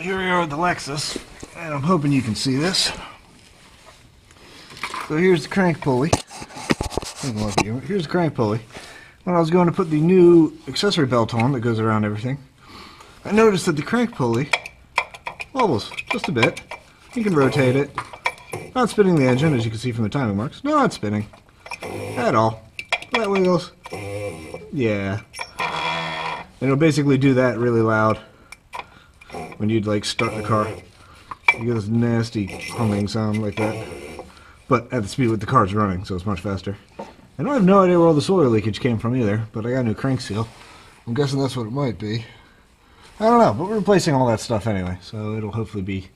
here we are with the Lexus, and I'm hoping you can see this. So here's the crank pulley. Here's the crank pulley. When I was going to put the new accessory belt on that goes around everything, I noticed that the crank pulley wobbles just a bit. You can rotate it. Not spinning the engine, as you can see from the timing marks. No, not spinning at all. That wiggles. Yeah. And it'll basically do that really loud when you'd like start the car. You get this nasty humming sound like that. But at the speed with the car's running, so it's much faster. And I have no idea where all this oil leakage came from either, but I got a new crank seal. I'm guessing that's what it might be. I don't know, but we're replacing all that stuff anyway, so it'll hopefully be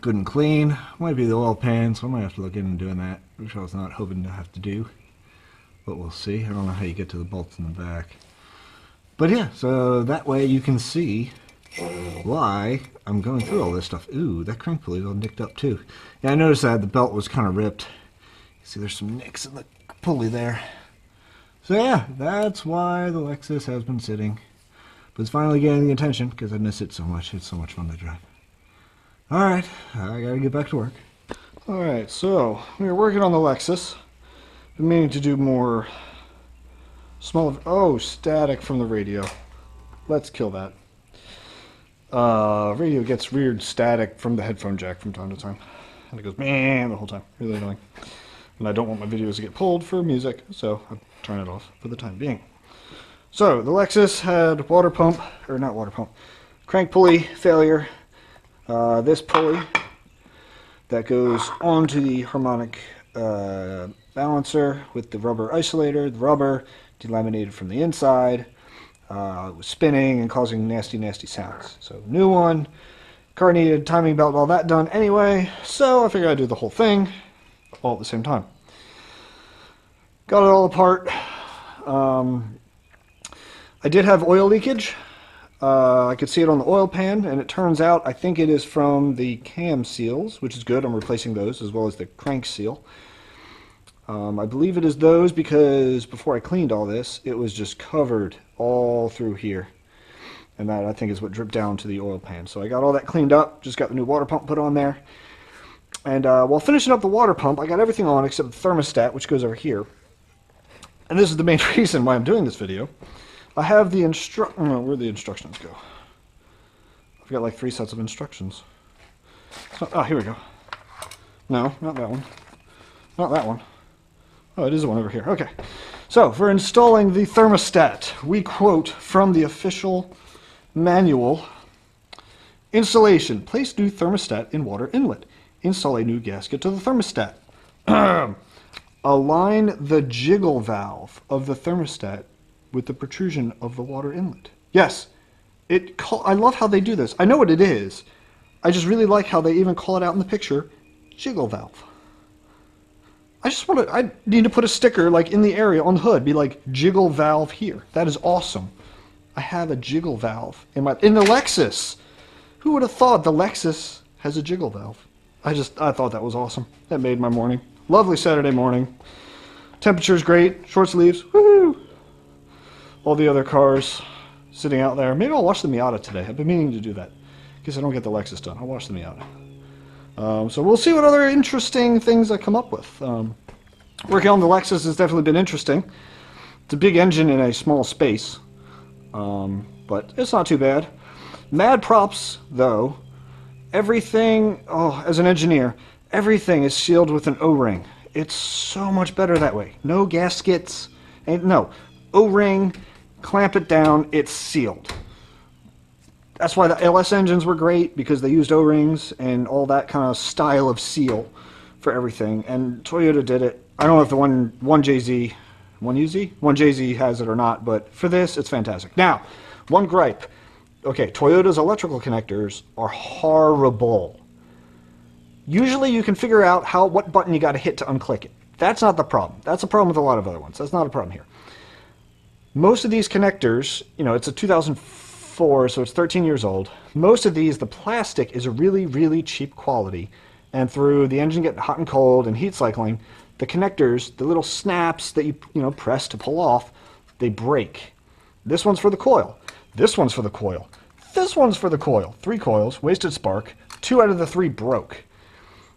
good and clean. Might be the oil pan, so I might have to look in and doing that, which I was not hoping to have to do. But we'll see. I don't know how you get to the bolts in the back. But yeah, so that way you can see why I'm going through all this stuff. Ooh, that crank pulley's all nicked up too. Yeah, I noticed that the belt was kind of ripped. You see there's some nicks in the pulley there. So yeah, that's why the Lexus has been sitting. But it's finally getting the attention because I miss it so much. It's so much fun to drive. Alright, I gotta get back to work. Alright, so we're working on the Lexus. Been meaning to do more static from the radio. Let's kill that. Radio gets weird static from the headphone jack from time to time. And it goes, man, the whole time. Really annoying. And I don't want my videos to get pulled for music, so I turn it off for the time being. So, the Lexus had crank pulley failure. This pulley that goes onto the harmonic balancer with the rubber isolator. The rubber delaminated from the inside. It was spinning and causing nasty, nasty sounds. So, new one. Car needed timing belt, all that done anyway. So, I figured I'd do the whole thing all at the same time. Got it all apart. I did have oil leakage. I could see it on the oil pan, and it turns out I think it is from the cam seals, which is good. I'm replacing those as well as the crank seal. I believe it is those because before I cleaned all this, it was just covered all through here. And that, I think, is what dripped down to the oil pan. So I got all that cleaned up, just got the new water pump put on there. And while finishing up the water pump, I got everything on except the thermostat, which goes over here. And this is the main reason why I'm doing this video. I have the where'd the instructions go? I've got like 3 sets of instructions. Here we go. No, not that one. Not that one. Oh, it is the one over here. Okay. So, for installing the thermostat, we quote from the official manual. Installation. Place new thermostat in water inlet. Install a new gasket to the thermostat. Align the jiggle valve of the thermostat with the protrusion of the water inlet. Yes, I love how they do this. I know what it is. I just really like how they even call it out in the picture, jiggle valve. I need to put a sticker like in the area on the hood, be like jiggle valve here. That is awesome. I have a jiggle valve in the Lexus. Who would have thought the Lexus has a jiggle valve? I thought that was awesome. That made my morning. Lovely Saturday morning. Temperature's great. Short sleeves. Woohoo! All the other cars sitting out there. Maybe I'll wash the Miata today. I've been meaning to do that. In case I don't get the Lexus done, I'll wash the Miata. So we'll see what other interesting things I come up with. Working on the Lexus has definitely been interesting. It's a big engine in a small space. But it's not too bad. Mad props, though. Everything, as an engineer, everything is sealed with an O-ring. It's so much better that way. No gaskets. No. O-ring, clamp it down, it's sealed. That's why the LS engines were great, because they used O-rings and all that kind of style of seal for everything. And Toyota did it. I don't know if the 1JZ has it or not, but for this, it's fantastic. Now, one gripe. Okay, Toyota's electrical connectors are horrible. Usually you can figure out what button you got to hit to unclick it. That's not the problem. That's a problem with a lot of other ones. That's not a problem here. Most of these connectors, it's a 2004, so it's 13 years old. Most of these, the plastic is a really, really cheap quality. And through the engine getting hot and cold and heat cycling, the connectors, the little snaps that you press to pull off, they break. This one's for the coil. This one's for the coil. This one's for the coil. 3 coils, wasted spark. 2 out of the 3 broke.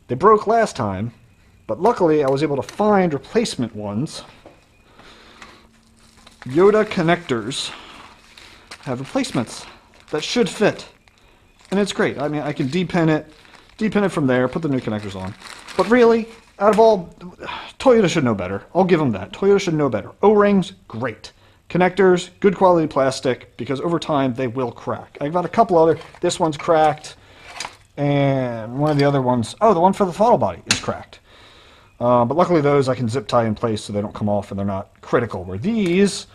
They broke last time, but luckily I was able to find replacement ones. Yoda connectors have replacements that should fit. And it's great. I mean, I can depin it from there, put the new connectors on. But really, out of all, Toyota should know better. I'll give them that. Toyota should know better. O-rings, great. Connectors, good quality plastic, because over time they will crack. I've got a couple other, this one's cracked, and one of the other ones, oh, the one for the throttle body is cracked. But luckily those I can zip tie in place so they don't come off and they're not critical. Where these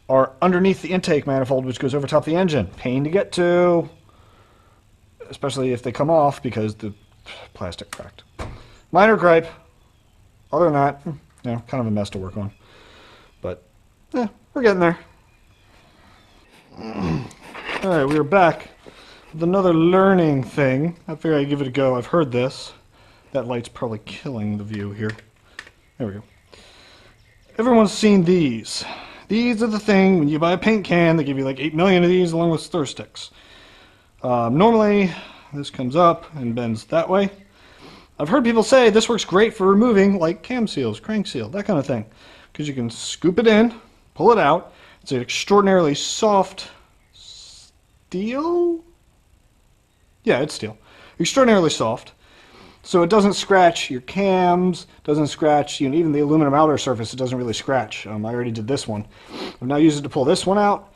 are underneath the intake manifold, which goes over top the engine. Pain to get to, especially if they come off because the plastic cracked. Minor gripe. Other than that, kind of a mess to work on. But, we're getting there. Alright, we are back with another learning thing. I figured I'd give it a go. I've heard this. That light's probably killing the view here. There we go. Everyone's seen these. These are the thing, when you buy a paint can, they give you like 8 million of these along with stir sticks. Normally, this comes up and bends that way. I've heard people say this works great for removing like cam seals, crank seal, that kind of thing. Because you can scoop it in, pull it out. It's an extraordinarily soft steel? Yeah, it's steel. Extraordinarily soft. So it doesn't scratch your cams, doesn't scratch even the aluminum outer surface, it doesn't really scratch. I already did this one. I've now used it to pull this one out.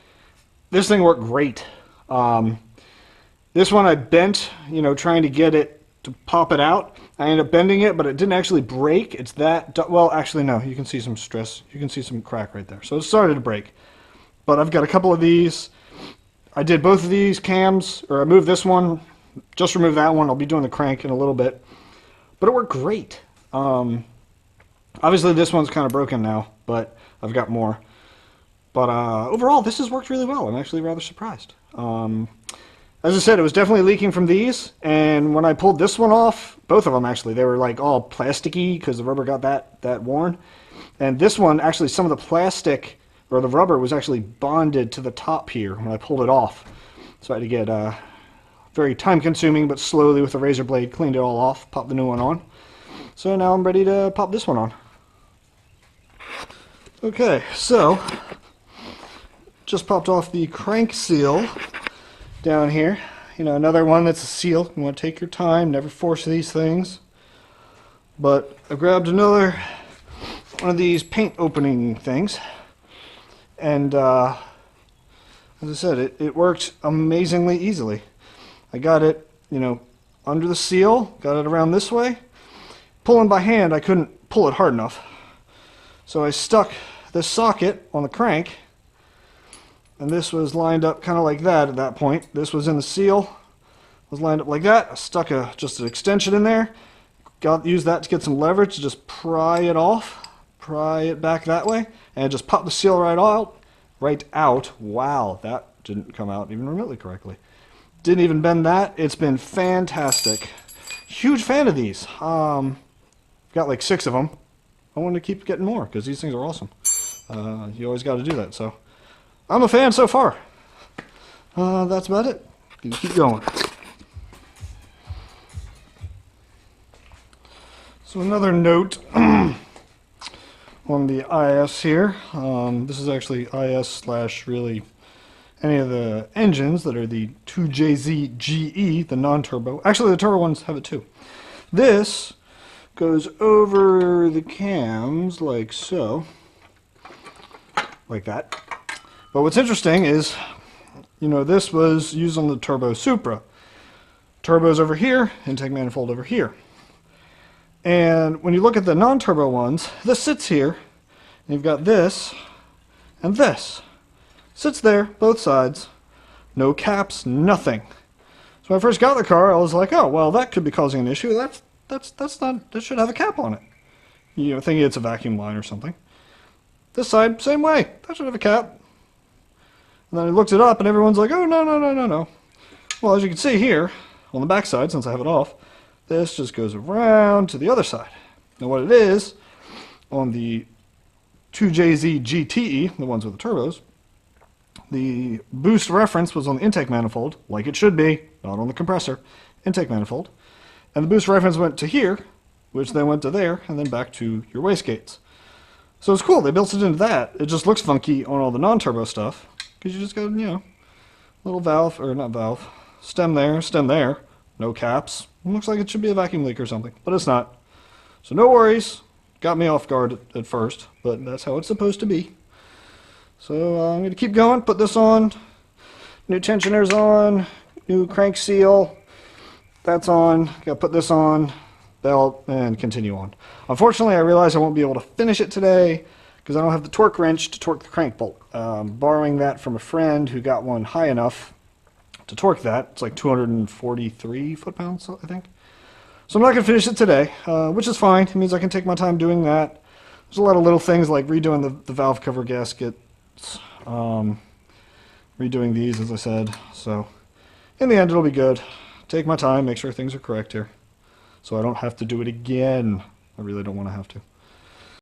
This thing worked great. This one I bent, trying to get it to pop it out. I ended up bending it, but it didn't actually break. It's that, well, actually no, you can see some stress. You can see some crack right there. So it started to break. But I've got a couple of these. I did both of these cams, or I moved this one, just removed that one. I'll be doing the crank in a little bit. But it worked great. Obviously this one's kind of broken now, but I've got more. But overall, this has worked really well. I'm actually rather surprised. As I said, it was definitely leaking from these, and when I pulled this one off, both of them actually, they were like all plasticky because the rubber got that worn. And this one, actually, some of the plastic, or the rubber, was actually bonded to the top here when I pulled it off. So I had to get very time-consuming, but slowly with a razor blade, cleaned it all off, popped the new one on. So now I'm ready to pop this one on. Okay, so just popped off the crank seal down here. Another one that's a seal. You want to take your time, never force these things. But I grabbed another one of these paint opening things, and as I said, it worked amazingly easily. I got it, under the seal, got it around this way. Pulling by hand, I couldn't pull it hard enough. So I stuck this socket on the crank, and this was lined up kind of like that at that point. This was in the seal, was lined up like that. I stuck just an extension in there, used that to get some leverage to just pry it off, pry it back that way, and just pop the seal right out. Wow, that didn't come out even remotely correctly. Didn't even bend that. It's been fantastic. Huge fan of these. Got like 6 of them. I want to keep getting more because these things are awesome. You always got to do that. So I'm a fan so far. That's about it. Keep going. So another note on the IS here. This is actually IS / really any of the engines that are the 2JZ GE, the non-turbo. Actually, the turbo ones have it too. This goes over the cams like so, like that. But what's interesting is, this was used on the Turbo Supra. Turbo's over here, intake manifold over here. And when you look at the non-turbo ones, this sits here, and you've got this and this. Sits there, both sides, no caps, nothing. So when I first got the car, I was like, oh, well, that could be causing an issue. That's not, that should have a cap on it. Thinking it's a vacuum line or something. This side, same way, that should have a cap. And then I looked it up, and everyone's like, oh, no. Well, as you can see here, on the back side, since I have it off, this just goes around to the other side. Now what it is, on the 2JZ GTE, the ones with the turbos, The boost reference was on the intake manifold, like it should be, not on the compressor, intake manifold. And the boost reference went to here, which then went to there, and then back to your wastegates. So it's cool, they built it into that. It just looks funky on all the non-turbo stuff, because you just got, you know, little valve, or not valve, stem there, no caps. It looks like it should be a vacuum leak or something, but it's not. So no worries. Got me off guard at first, but that's how it's supposed to be. So I'm going to keep going, put this on, new tensioners on, new crank seal, that's on, got to put this on, belt, and continue on. Unfortunately, I realize I won't be able to finish it today because I don't have the torque wrench to torque the crank bolt. Borrowing that from a friend who got one high enough to torque that. It's like 243 foot-pounds, I think. So I'm not going to finish it today, which is fine. It means I can take my time doing that. There's a lot of little things like redoing the valve cover gaskets, redoing these, as I said. So in the end, it'll be good. Take my time, make sure things are correct here, so I don't have to do it again. I really don't want to have to.